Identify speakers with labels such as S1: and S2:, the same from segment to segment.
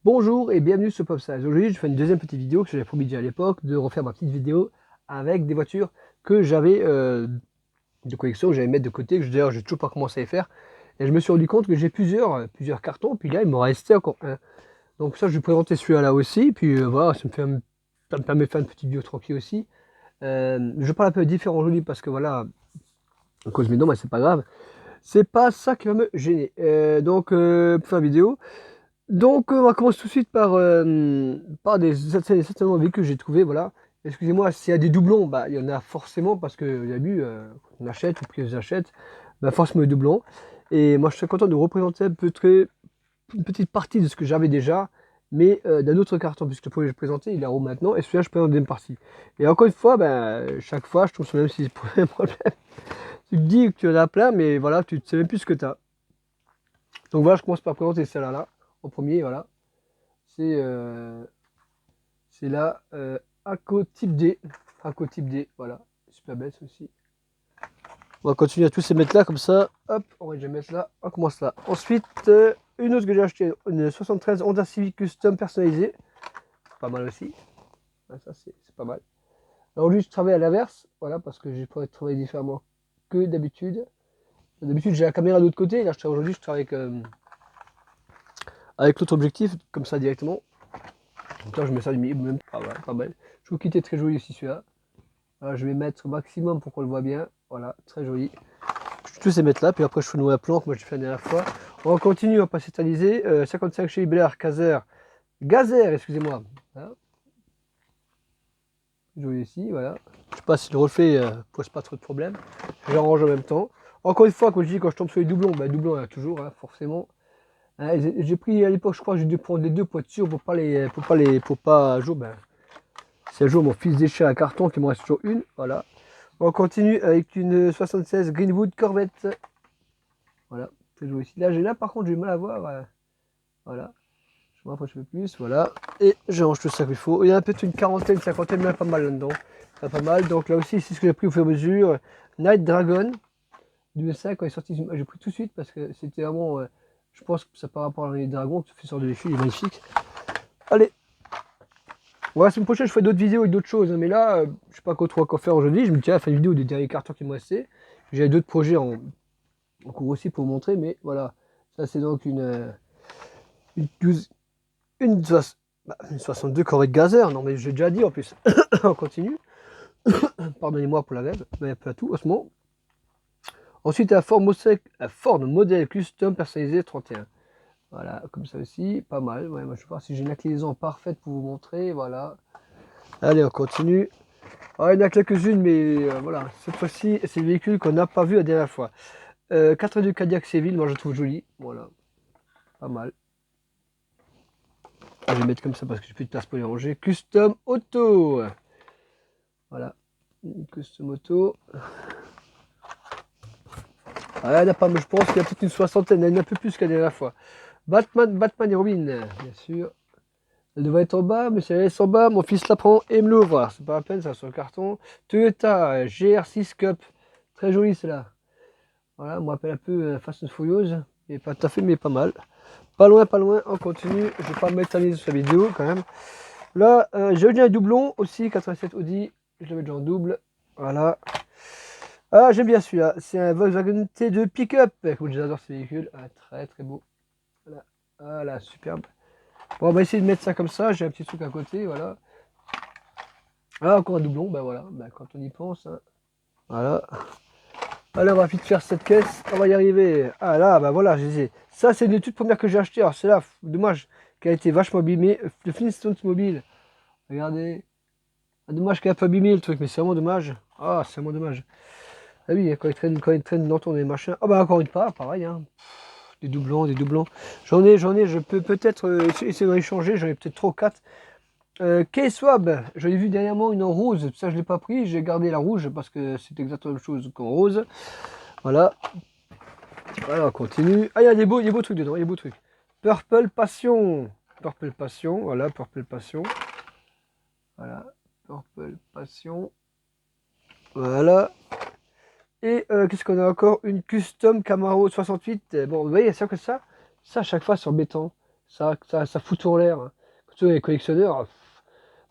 S1: Bonjour et bienvenue sur PopSize. Aujourd'hui, je fais une deuxième petite vidéo que j'avais promis déjà à l'époque de refaire ma petite vidéo avec des voitures que j'avais de collection, que j'allais mettre de côté, que d'ailleurs j'ai toujours pas commencé à les faire. Et je me suis rendu compte que j'ai plusieurs cartons, puis là il m'en restait encore un. Donc ça, je vais présenter celui-là là aussi, puis voilà, ça me permet de faire une petite vidéo tranquille aussi. Je parle un peu différent aujourd'hui parce que voilà, à cause de mes dents, mais c'est pas grave. C'est pas ça qui va me gêner. Pour faire la vidéo. On va commencer tout de suite par certains véhicules que j'ai trouvé, voilà. Excusez-moi, s'il y a des doublons, bah, il y en a forcément parce que vous avez vu, quand on achète ou qu'ils achètent, bah, forcément des doublons. Et moi, je serais content de représenter un peu une petite partie de ce que j'avais déjà, mais d'un autre carton, puisque le premier que je présentais, il est en haut maintenant, et celui-là, je présente une deuxième partie. Et encore une fois, ben, chaque fois, je tombe sur le même problème. Tu te dis que tu en as plein, mais voilà, tu ne sais même plus ce que tu as. Donc voilà, je commence par présenter celle-là, là, en premier, voilà. C'est euh, c'est là, Aco type D. Aco type D, voilà. Super belle aussi. On va continuer à tous ces mettre là, comme ça. Hop, on va déjà mettre là. On commence là. Ensuite, une autre que j'ai acheté, une 73 Honda Civic Custom personnalisée. Pas mal aussi. Ouais, ça, c'est pas mal. Alors, aujourd'hui, je travaille à l'inverse. Voilà, parce que j'ai pas travailler différemment que d'habitude. D'habitude, j'ai la caméra de l'autre côté. Là, aujourd'hui, je travaille avec l'autre objectif, comme ça directement. Donc là, je mets ça du milieu, même pas mal. Je trouve qu'il était très joli aussi celui-là. Voilà, je vais mettre au maximum pour qu'on le voit bien. Voilà, très joli. Je vais tous les mettre là, puis après je fais une planque, moi je fait la dernière fois. On continue, on va pas s'éterniser. 55 chez Blair, Gazer, excusez-moi. Voilà. Joli ici, voilà. Je sais pas si le reflet pose pas trop de problème. J'arrange en même temps. Encore une fois, comme je dis, quand je tombe sur les doublons, bah, doublons il y en a toujours, hein, forcément. Hein, j'ai pris à l'époque, je crois, j'ai dû prendre les deux pour être sûr, pour pas un jour, ben, si un jour mon fils déchire un carton, qu'il me reste toujours une, voilà. On continue avec une 76 Greenwood Corvette. Voilà, très joli ici. Là, par contre, j'ai mal à voir. Voilà, je me rapproche un peu plus. Voilà, et je range tout ça qu'il faut. Il y a peut-être une quarantaine, cinquantaine, mais pas mal là-dedans. Pas mal. Donc là aussi, c'est ce que j'ai pris au fur et à mesure. Night Dragon du S5 quand il est sorti, j'ai pris tout de suite parce que c'était vraiment. Je pense que ça par rapport à les dragons, qui fait sortir des filles, il est magnifique. Allez, voilà, la semaine prochaine, je ferai d'autres vidéos et d'autres choses. Hein, mais là, je sais pas trop quoi faire aujourd'hui. Je me dis, tiens, faire une vidéo des derniers cartons qui me restaient. J'ai d'autres projets en cours aussi pour vous montrer, mais voilà. Ça, c'est donc une 12, une, une 62 Corvette Gazer. Non, mais j'ai déjà dit en plus. On continue. Pardonnez-moi pour la grève, mais pas tout, osement. Ensuite, un Ford Model Custom personnalisé 31. Voilà, comme ça aussi, pas mal. Ouais, moi, je vais voir si j'ai une inclinaison parfaite pour vous montrer. Voilà. Allez, on continue. Ah, il y en a quelques-unes, mais voilà. Cette fois-ci, c'est le véhicule qu'on n'a pas vu la dernière fois. 82 Cadillac Seville, moi je le trouve joli. Voilà, pas mal. Ah, je vais mettre comme ça parce que j'ai plus de place pour les ranger. Custom Auto. Voilà, une Custom Auto. Ah, il y en a pas, mais je pense qu'il y a peut-être une soixantaine, il y en a un peu plus qu'à la dernière fois. Batman et Robin, bien sûr. Elle devrait être en bas, mais si elle est en bas, mon fils la prend et me l'ouvre. C'est pas la peine, ça sur le carton. Toyota GR6 Cup. Très joli celle-là. Voilà, on me rappelle un peu Fast and Furious. Et pas tout à fait, mais pas mal. Pas loin, on continue. Je vais pas m'éterniser sur la vidéo quand même. Là, j'ai déjà un doublon aussi, 87 Audi. Je le mets déjà en double. Voilà. Ah, j'aime bien celui-là. C'est un Volkswagen T2 pick-up. Écoute, j'adore ce véhicule. Ah, très très beau. Voilà. Voilà, superbe. Bon, on va essayer de mettre ça comme ça. J'ai un petit truc à côté, voilà. Ah, encore un doublon, bah voilà. Bah, quand on y pense, hein. Voilà. Allez, on va vite faire cette caisse. On va y arriver. Ah là, bah voilà, je disais. Ça, c'est une toute première que j'ai acheté. Alors, c'est là, dommage, qu'elle a été vachement abîmée. Le Flintstones Mobile. Regardez. Ah, dommage qu'elle a pas abîmé le truc, mais c'est vraiment dommage. Ah, c'est vraiment dommage. Ah oui, quand il traîne dans les machins. Ah bah encore une part, pareil, hein. Des doublons, des doublons. J'en ai, je peux peut-être essayer d'en échanger, j'en ai peut-être 3 ou 4. K-Swab, j'en ai vu dernièrement une en rose, ça je l'ai pas pris, j'ai gardé la rouge parce que c'est exactement la même chose qu'en rose. Voilà. Voilà, on continue. Ah, il y a des beaux trucs dedans, il y a des beaux trucs. Purple Passion. Purple Passion, voilà, Purple Passion. Voilà, Purple Passion. Voilà. Et qu'est-ce qu'on a encore? Une custom Camaro 68. Bon, vous voyez, c'est sûr que ça à chaque fois c'est embêtant. Ça fout tout en l'air. Hein. Surtout les collectionneurs.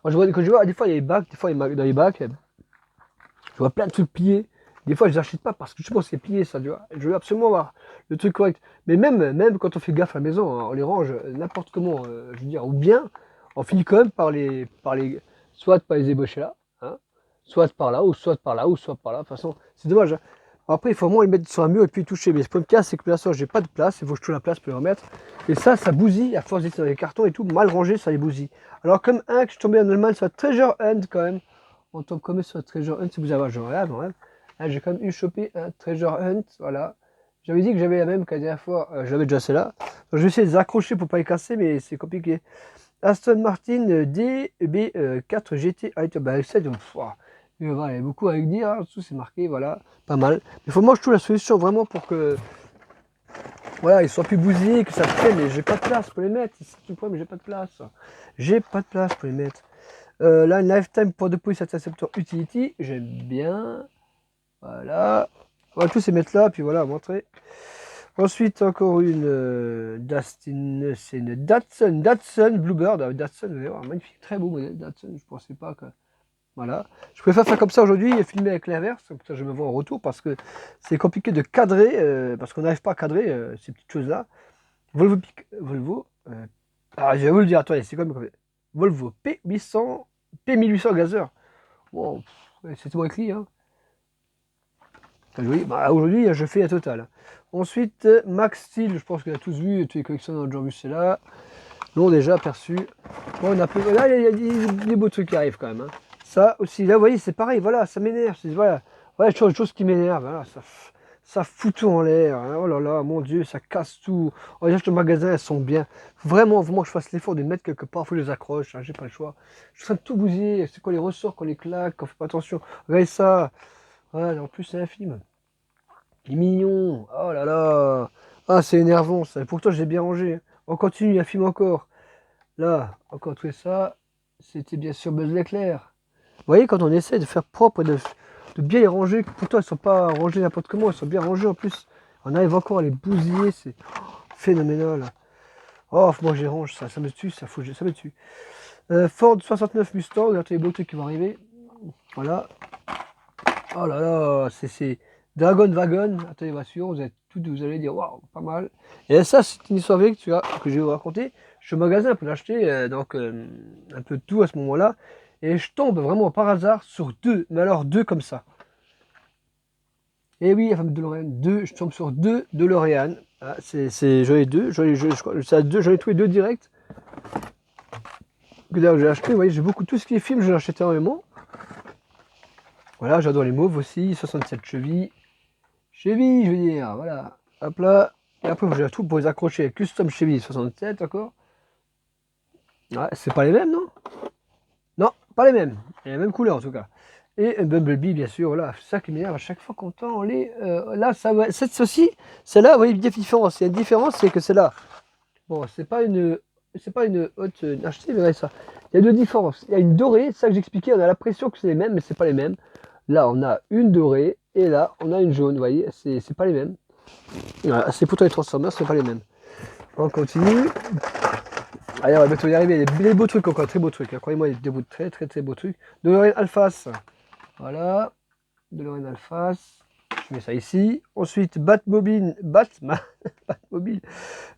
S1: Moi, quand je vois, des fois, il y a les bacs, des fois, dans les bacs, je vois plein de trucs pliés. Des fois, je les achète pas parce que je pense que c'est plié, ça, tu vois. Je veux absolument avoir le truc correct. Mais même quand on fait gaffe à la maison, hein, on les range n'importe comment, je veux dire, ou bien, on finit quand même soit par les ébaucher là, hein, soit par là, ou soit par là, ou soit par là. De toute façon, c'est dommage. Hein. Après, il faut vraiment les mettre sur un mur et puis toucher. Mais ce point de casse, c'est que pour l'instant, j'ai pas de place. Il faut que je trouve la place pour les remettre. Et ça bousille. À force d'être dans les cartons et tout, mal rangé, ça les bousille. Alors, comme un que je suis tombé en Allemagne sur Treasure Hunt quand même. On tombe comme sur Treasure Hunt si vous avez un rêve, en rêve. Là, j'ai quand même eu chopé un Treasure Hunt. Voilà. J'avais dit que j'avais la même qu'à la dernière fois. Je l'avais déjà celle-là. Donc, je vais essayer de les accrocher pour pas les casser, mais c'est compliqué. Aston Martin DB4 GT. Ah, bah, 7, il y a beaucoup à dire, hein. En dessous c'est marqué, voilà, pas mal. Il faut que moi je trouve la solution vraiment pour que voilà, ils soient plus bousillés, que ça tienne, mais j'ai pas de place pour les mettre, c'est tout le problème, j'ai pas de place. J'ai pas de place pour les mettre. Là, une Lifetime pour police interceptor utility, j'aime bien. Voilà. On va tous les mettre là, puis voilà, montrer. Ensuite, encore une Dustin, c'est une Datsun Bluebird. Datsun, vous allez voir, magnifique, très beau modèle Datsun, je pensais pas que. Voilà. Je préfère faire comme ça aujourd'hui et filmer avec l'inverse, comme ça je me vois en retour parce que c'est compliqué de cadrer, parce qu'on n'arrive pas à cadrer ces petites choses-là. Volvo je vais vous le dire, attendez, c'est comme Volvo P800, P1800 gazeur. Wow, c'est tout écrit, hein. Oui, bah, aujourd'hui je fais la totale. Ensuite, Max Steel, je pense qu'on a tous vu, tous les collectionneurs ont déjà vu celle-là. L'ont déjà aperçu. Bon, là, il y a des beaux trucs qui arrivent quand même. Hein. Ça aussi, là, vous voyez, c'est pareil, voilà, ça m'énerve. Voilà, une chose qui m'énerve. Voilà, ça fout tout en l'air. Hein. Oh là là, mon Dieu, ça casse tout. On dirait que le magasin, elles sont bien. Vraiment, que je fasse l'effort de les mettre quelque part. Il faut que je les accroche, hein, j'ai pas le choix. Je suis en train de tout bousiller. C'est quoi les ressorts, qu'on les claque, qu'on fait pas attention. Regardez ça. Voilà, en plus, c'est un film. Il est mignon. Oh là là. Ah, c'est énervant ça. Et pourtant, j'ai bien rangé. On continue, il y a un film encore. Là, encore tout ça, c'était bien sûr Buzz l'éclair. Vous voyez, quand on essaie de faire propre, de bien les ranger, pourtant elles ne sont pas rangées n'importe comment, elles sont bien rangées en plus. On arrive encore à les bousiller, c'est phénoménal. Oh, moi je les range, ça me tue, ça me tue. Ford 69 Mustang, regardez les beaux trucs qui vont arriver. Voilà. Oh là là, c'est Dragon Wagon, attendez, voiture, vous allez dire, waouh, pas mal. Et ça, c'est une histoire vraie que je vais vous raconter. Je suis au magasin pour l'acheter, un peu de tout à ce moment-là. Et je tombe vraiment par hasard sur deux, mais alors deux comme ça. Et oui, la femme de DeLorean, je tombe sur deux DeLorean. Ah, j'en ai deux, j'en ai trouvé deux directs. Que d'ailleurs j'ai acheté, vous voyez, j'ai beaucoup, tout ce qui est film, je l'achète énormément. Voilà, j'adore les mauves aussi, 67 chevilles. Cheville, je veux dire, voilà. Hop là. Et après, j'ai tout pour les accrocher. Custom cheville 67, d'accord. Ouais, c'est pas les mêmes, non? Non, pas les mêmes. Et la même couleur, en tout cas. Et un Bumblebee, bien sûr, voilà. C'est ça qui m'énerve à chaque fois qu'on tend les... là, ça va... Celle-ci, celle-là, vous voyez, il y a une différence. Il y a une différence, c'est que celle-là... Bon, c'est pas une haute achetée, mais ça. Il y a deux différences. Il y a une dorée, c'est ça que j'expliquais. On a l'impression que c'est les mêmes, mais c'est pas les mêmes. Là, on a une dorée. Et là, on a une jaune, vous voyez, c'est pas les mêmes. Voilà, c'est pourtant les Transformers, c'est pas les mêmes. On continue. Allez, on va bientôt y arriver. Des beaux trucs encore, très beaux trucs. Hein. Croyez-moi, il y a des très beaux trucs. DeLorean Alphas. Voilà. DeLorean Alphas. Je mets ça ici. Ensuite, Batmobile. Batmobile.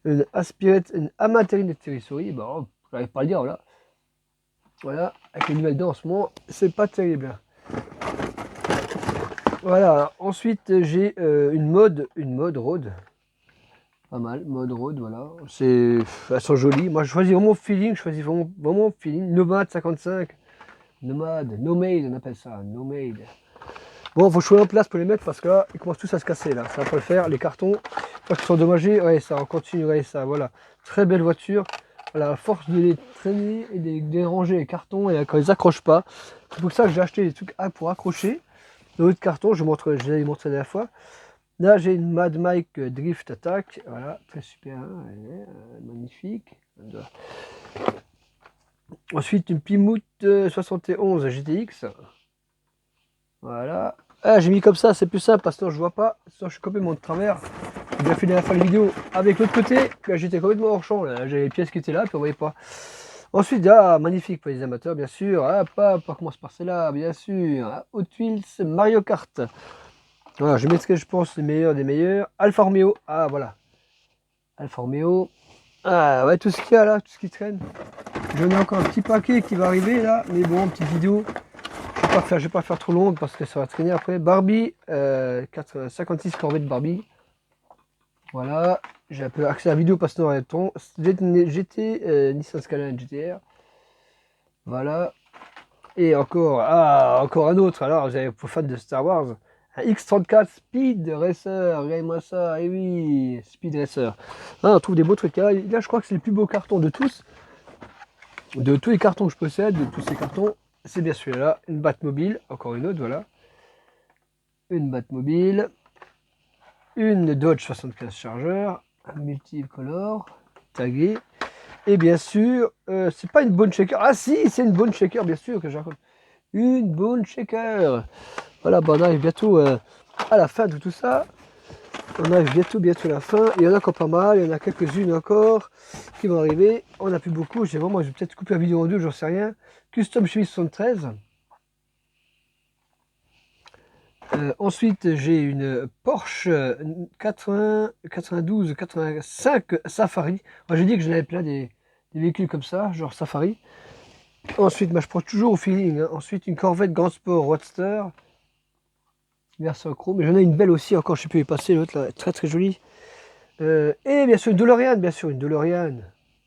S1: Une Aspirate, une Amaterine de Terry-Souris. Bon, j'arrive pas à le dire, voilà. Voilà, avec les nouvelles dents en ce moment, c'est pas terrible. Voilà, ensuite j'ai une mode road. Pas mal, mode road, voilà. Elles sont jolies. Moi je choisis vraiment feeling, vraiment feeling. Nomade 55. Nomade, Nomade on appelle ça, Nomade. Bon, faut choisir en place pour les mettre parce que là, ils commencent tous à se casser là. Ça va pas le faire, les cartons. Parce qu'ils sont endommagés, ouais, ça, on continue, ouais, ça, voilà. Très belle voiture. Voilà, à force de les traîner et de déranger les cartons, et quand ils accrochent pas. C'est pour ça que j'ai acheté des trucs pour accrocher. L'autre carton, je l'avais montré la dernière fois. Là, j'ai une Mad Mike Drift Attack. Voilà, très super, hein, magnifique. Ensuite, une Plymouth 71 GTX. Voilà. Ah, j'ai mis comme ça, c'est plus simple parce que sinon je vois pas. Sinon je suis complètement de travers. J'ai déjà fait la fois la vidéo avec l'autre côté, là j'étais complètement hors champ, là j'avais les pièces qui étaient là, puis on voyait pas. Ensuite, magnifique pour les amateurs, bien sûr. On commence par celle-là, bien sûr. Hot Wheels Mario Kart. Voilà, je mettrai, je pense, les meilleurs des meilleurs. Alfa Romeo, voilà. Alfa Romeo. Ouais, tout ce qu'il y a là, tout ce qui traîne. J'en ai encore un petit paquet qui va arriver là, mais bon, petite vidéo. Je vais pas faire trop longue parce que ça va traîner après. Barbie, 56 Corvette Barbie. Voilà, j'ai un peu accès à la vidéo parce que dans le temps. GT Nissan Skyline GTR. Voilà. Et encore, encore un autre. Alors, vous avez pour fan de Star Wars, un X34 Speed Racer. Regardez-moi ça. Et oui, Speed Racer. On trouve des beaux trucs là. Là, je crois que c'est le plus beau carton de tous. De tous les cartons que je possède, de tous ces cartons, c'est bien celui-là. Une Batmobile, encore une autre, voilà. Une Batmobile. Une Dodge 75 Charger. Un multicolore, tagué. Et bien sûr, c'est pas une Bone Shaker. Ah si, c'est une Bone Shaker, bien sûr que j'ai raconte. Une Bone Shaker. Voilà, on arrive bientôt à la fin de tout ça. On arrive bientôt à la fin. Il y en a encore pas mal, il y en a quelques-unes encore qui vont arriver. On n'a plus beaucoup. Je vais peut-être couper la vidéo en deux, j'en sais rien. Custom Chemise 73. Ensuite, j'ai une Porsche 92, 85 Safari. J'ai dit que j'en avais plein des véhicules comme ça, genre Safari. Ensuite, je prends toujours au feeling. Hein. Ensuite, une Corvette Grand Sport Roadster. Version chrome. Mais j'en ai une belle aussi, encore, je sais plus où est passée l'autre là, très très jolie. Et bien sûr, une DeLorean, une DeLorean.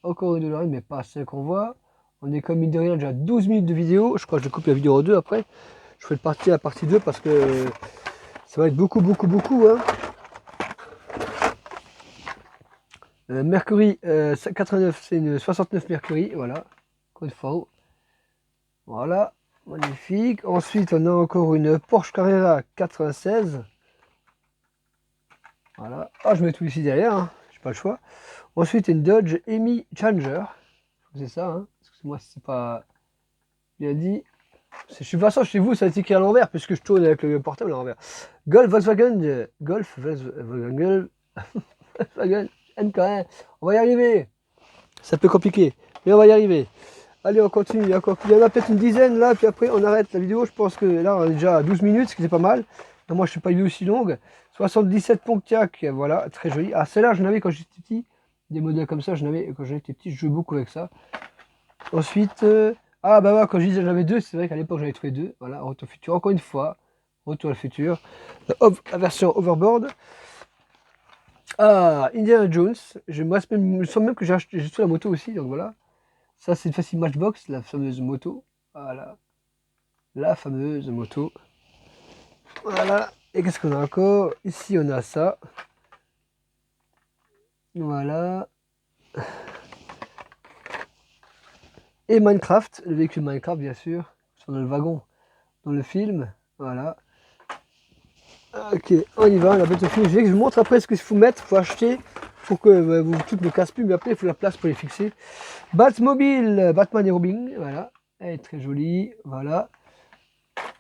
S1: Encore une DeLorean, mais pas celle qu'on voit. On est comme une DeLorean, déjà 12 minutes de vidéo. Je crois que je coupe la vidéo en deux après. Je fais la partie 2 parce que ça va être beaucoup. Hein. Mercury 89, c'est une 69 Mercury, voilà. Code FAO. Voilà, magnifique. Ensuite, on a encore une Porsche Carrera 96. Voilà. Je mets tout ici derrière, hein. J'ai pas le choix. Ensuite, une Dodge Hemi Challenger. C'est ça, hein. Excusez-moi si c'est pas bien dit. Je suis passant chez vous, ça a été écrit à l'envers, puisque je tourne avec le portable à l'envers. Volkswagen NK1. On va y arriver. C'est un peu compliqué, mais on va y arriver. Allez, on continue. Il y en a peut-être une dizaine là, puis après on arrête la vidéo. Je pense que là, on est déjà à 12 minutes, ce qui est pas mal. Non, moi, je ne suis pas une vidéo aussi longue. 77 Pontiac, voilà, très joli. Celle-là, je l'avais quand j'étais petit. Des modèles comme ça, je l'avais quand j'étais petit. Je jouais beaucoup avec ça. Ensuite, quand je disais j'en avais deux, c'est vrai qu'à l'époque, j'en avais trouvé deux. Voilà, Retour au futur. Encore une fois, Retour au futur. La version Overboard. Indiana Jones. Je me sens même que j'ai acheté la moto aussi, donc voilà. Ça, c'est une facile Matchbox, la fameuse moto. Voilà. La fameuse moto. Voilà. Et qu'est-ce qu'on a encore? Ici, on a ça. Voilà. Et Minecraft, le véhicule Minecraft, bien sûr. Sur le wagon dans le film. Voilà. Ok, on y va, on a bête au film. Je vous montre après ce qu'il faut mettre, il faut acheter pour que tout ne casse plus, mais après il faut la place pour les fixer. Batmobile, Batman et Robin, voilà, elle est très jolie, voilà.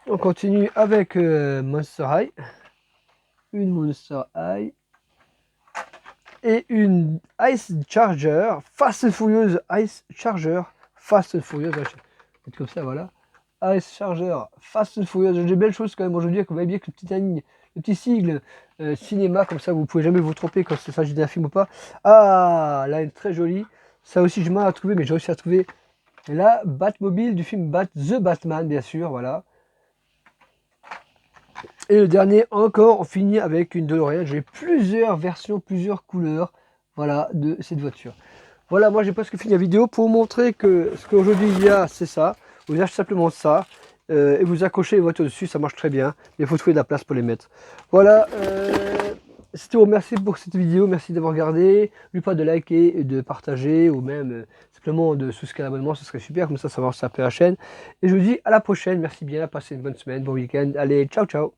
S1: On continue avec Monster High, une Monster High et une Ice Charger, Fast and Furious Ice Charger, Fast and Furious, c'est comme ça, voilà. Ice Charger, Fast and Furious, j'ai des belles choses quand même aujourd'hui, vous voyez bien que le petit sigle cinéma, comme ça vous pouvez jamais vous tromper quand il s'agit d'un film ou pas. Là elle est très jolie, ça aussi je m'en ai à trouver, mais j'ai réussi à trouver la Batmobile du film The Batman, bien sûr, voilà. Et le dernier encore, on finit avec une DeLorean. J'ai plusieurs versions, plusieurs couleurs, voilà, de cette voiture. Voilà, moi j'ai presque fini la vidéo pour vous montrer que ce qu'aujourd'hui il y a, c'est ça. Vous achetez simplement ça et vous accrochez les voitures dessus, ça marche très bien. Mais il faut trouver de la place pour les mettre. Voilà, c'était tout. Merci pour cette vidéo, merci d'avoir regardé. N'oubliez pas de liker, de partager ou même simplement de souscrire à l'abonnement, ce serait super. Comme ça va savoir ça la chaîne. Et je vous dis à la prochaine. Merci bien, passez une bonne semaine, bon week-end. Allez, ciao, ciao.